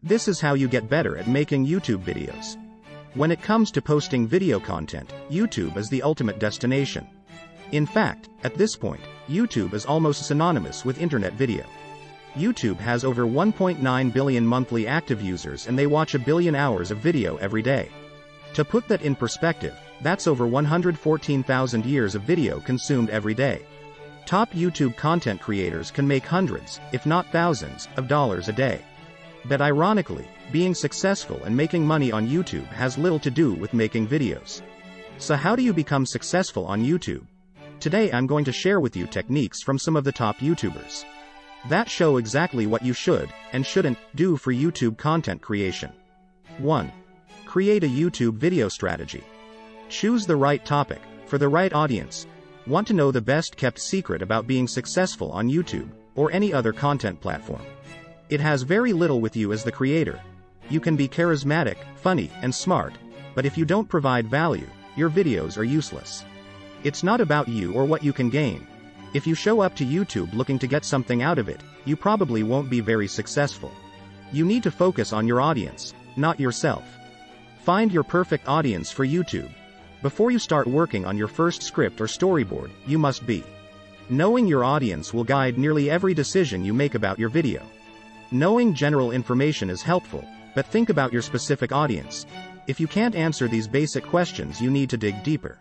This is how you get better at making YouTube videos. When it comes to posting video content, YouTube is the ultimate destination. In fact, at this point, YouTube is almost synonymous with internet video. YouTube has over 1.9 billion monthly active users and they watch 1 billion hours of video every day. To put that in perspective, that's over 114,000 years of video consumed every day. Top YouTube content creators can make hundreds, if not thousands, of dollars a day. But ironically, being successful and making money on YouTube has little to do with making videos. So how do you become successful on YouTube? Today I'm going to share with you techniques from some of the top YouTubers that show exactly what you should, and shouldn't, do for YouTube content creation. 1. Create a YouTube video strategy. Choose the right topic, for the right audience. Want to know the best kept secret about being successful on YouTube, or any other content platform? It has very little with you as the creator. You can be charismatic, funny, and smart, but if you don't provide value, your videos are useless. It's not about you or what you can gain. If you show up to YouTube looking to get something out of it, you probably won't be very successful. You need to focus on your audience, not yourself. Find your perfect audience for YouTube. Before you start working on your first script or storyboard, you must be. Knowing your audience will guide nearly every decision you make about your video. Knowing general information is helpful, but think about your specific audience. If you can't answer these basic questions, you need to dig deeper.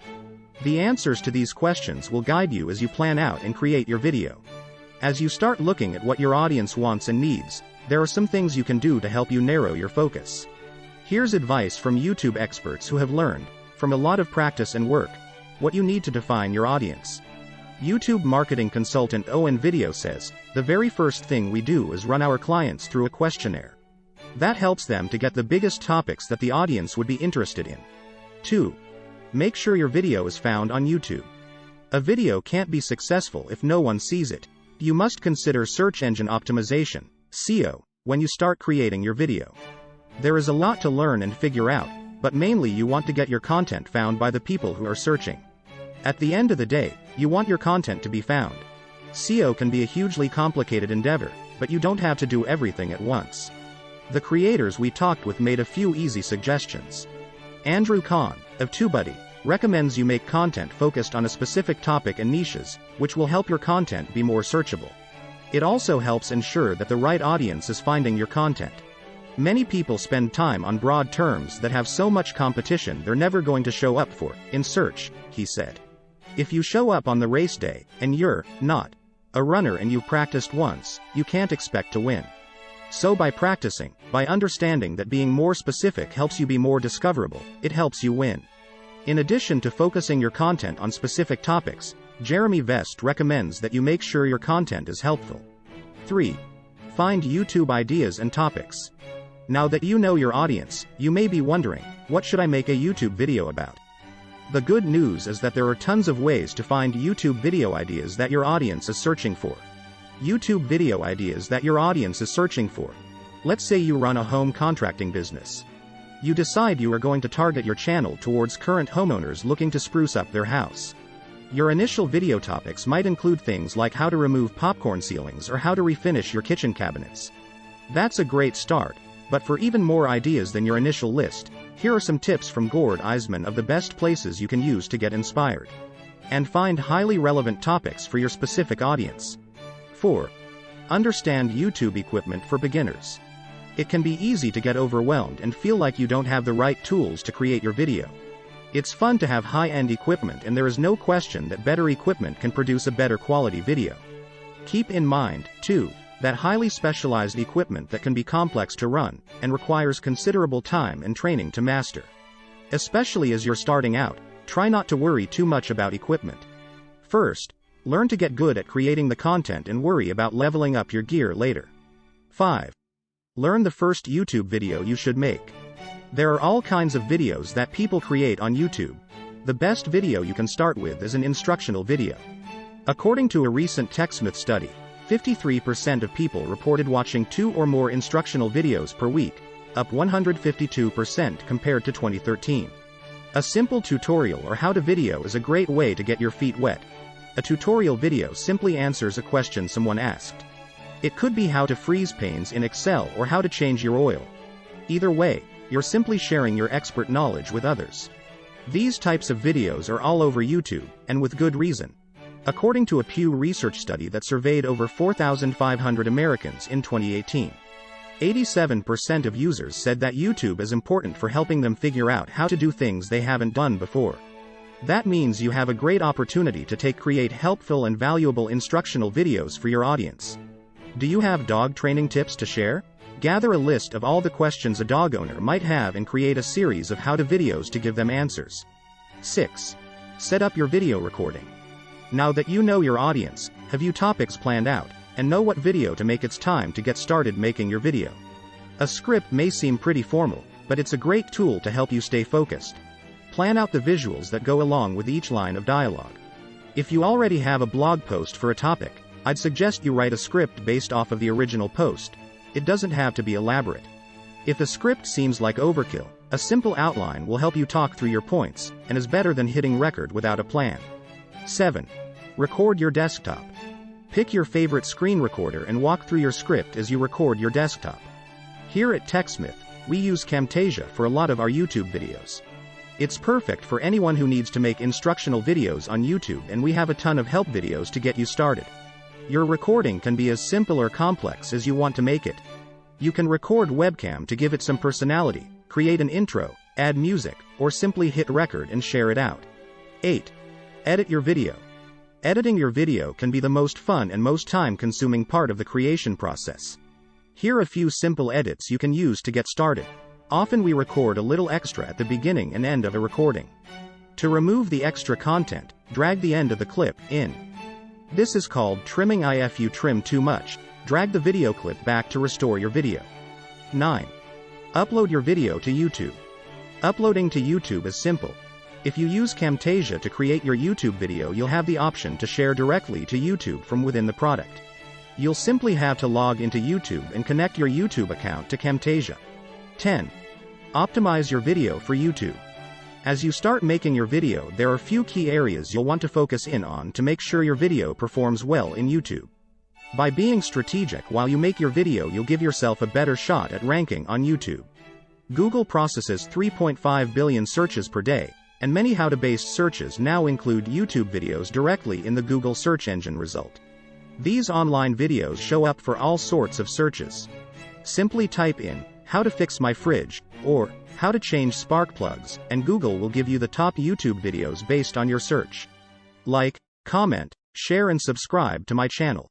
The answers to these questions will guide you as you plan out and create your video. As you start looking at what your audience wants and needs, there are some things you can do to help you narrow your focus. Here's advice from YouTube experts who have learned, from a lot of practice and work, what you need to define your audience. YouTube marketing consultant Owen Video says, the very first thing we do is run our clients through a questionnaire. That helps them to get the biggest topics that the audience would be interested in. 2. Make sure your video is found on YouTube. A video can't be successful if no one sees it. You must consider search engine optimization, SEO, when you start creating your video. There is a lot to learn and figure out, but mainly you want to get your content found by the people who are searching. At the end of the day, you want your content to be found. SEO can be a hugely complicated endeavor, but you don't have to do everything at once. The creators we talked with made a few easy suggestions. Andrew Kahn, of TubeBuddy, recommends you make content focused on a specific topic and niches, which will help your content be more searchable. It also helps ensure that the right audience is finding your content. Many people spend time on broad terms that have so much competition they're never going to show up for, in search, he said. If you show up on the race day, and you're not a runner and you've practiced once, you can't expect to win. So by practicing, by understanding that being more specific helps you be more discoverable, it helps you win. In addition to focusing your content on specific topics, Jeremy Vest recommends that you make sure your content is helpful. 3. Find YouTube ideas and topics. Now that you know your audience, you may be wondering, what should I make a YouTube video about? The good news is that there are tons of ways to find YouTube video ideas that your audience is searching for. YouTube video ideas that your audience is searching for. Let's say you run a home contracting business. You decide you are going to target your channel towards current homeowners looking to spruce up their house. Your initial video topics might include things like how to remove popcorn ceilings or how to refinish your kitchen cabinets. That's a great start, but for even more ideas than your initial list, here are some tips from Gord Eisman of the best places you can use to get inspired and find highly relevant topics for your specific audience. 4. Understand YouTube equipment for beginners. It can be easy to get overwhelmed and feel like you don't have the right tools to create your video. It's fun to have high-end equipment, and there is no question that better equipment can produce a better quality video. Keep in mind, too, that highly specialized equipment that can be complex to run, and requires considerable time and training to master. Especially as you're starting out, try not to worry too much about equipment. First, learn to get good at creating the content and worry about leveling up your gear later. 5. Learn the first YouTube video you should make. There are all kinds of videos that people create on YouTube. The best video you can start with is an instructional video. According to a recent TechSmith study, 53% of people reported watching 2 or more instructional videos per week, up 152% compared to 2013. A simple tutorial or how-to video is a great way to get your feet wet. A tutorial video simply answers a question someone asked. It could be how to freeze panes in Excel or how to change your oil, Either way, you're simply sharing your expert knowledge with others. These types of videos are all over YouTube, and with good reason. According to a Pew Research study that surveyed over 4,500 Americans in 2018, 87% of users said that YouTube is important for helping them figure out how to do things they haven't done before. That means you have a great opportunity to create helpful and valuable instructional videos for your audience. Do you have dog training tips to share? Gather a list of all the questions a dog owner might have and create a series of how-to videos to give them answers. 6. Set up your video recording. Now that you know your audience, have you topics planned out, and know what video to make? It's time to get started making your video. A script may seem pretty formal, but it's a great tool to help you stay focused. Plan out the visuals that go along with each line of dialogue. If you already have a blog post for a topic, I'd suggest you write a script based off of the original post. It doesn't have to be elaborate. If a script seems like overkill, a simple outline will help you talk through your points, and is better than hitting record without a plan. 7. Record your desktop. Pick your favorite screen recorder and walk through your script as you record your desktop. Here at TechSmith, we use Camtasia for a lot of our YouTube videos. It's perfect for anyone who needs to make instructional videos on YouTube, and we have a ton of help videos to get you started. Your recording can be as simple or complex as you want to make it. You can record webcam to give it some personality, create an intro, add music, or simply hit record and share it out. 8. Edit your video. Editing your video can be the most fun and most time-consuming part of the creation process. Here are a few simple edits you can use to get started. Often we record a little extra at the beginning and end of a recording. To remove the extra content, drag the end of the clip in. This is called trimming. If you trim too much, drag the video clip back to restore your video. 9. Upload your video to YouTube. Uploading to YouTube is simple. If you use Camtasia to create your YouTube video, you'll have the option to share directly to YouTube from within the product. You'll simply have to log into YouTube and connect your YouTube account to Camtasia. 10. Optimize your video for YouTube. As you start making your video, there are a few key areas you'll want to focus in on to make sure your video performs well in YouTube. By being strategic while you make your video, you'll give yourself a better shot at ranking on YouTube. Google processes 3.5 billion searches per day, and many how-to-based searches now include YouTube videos directly in the Google search engine result. These online videos show up for all sorts of searches. Simply type in, "How to fix my fridge," or "How to change spark plugs," and Google will give you the top YouTube videos based on your search. Like, comment, share and subscribe to my channel.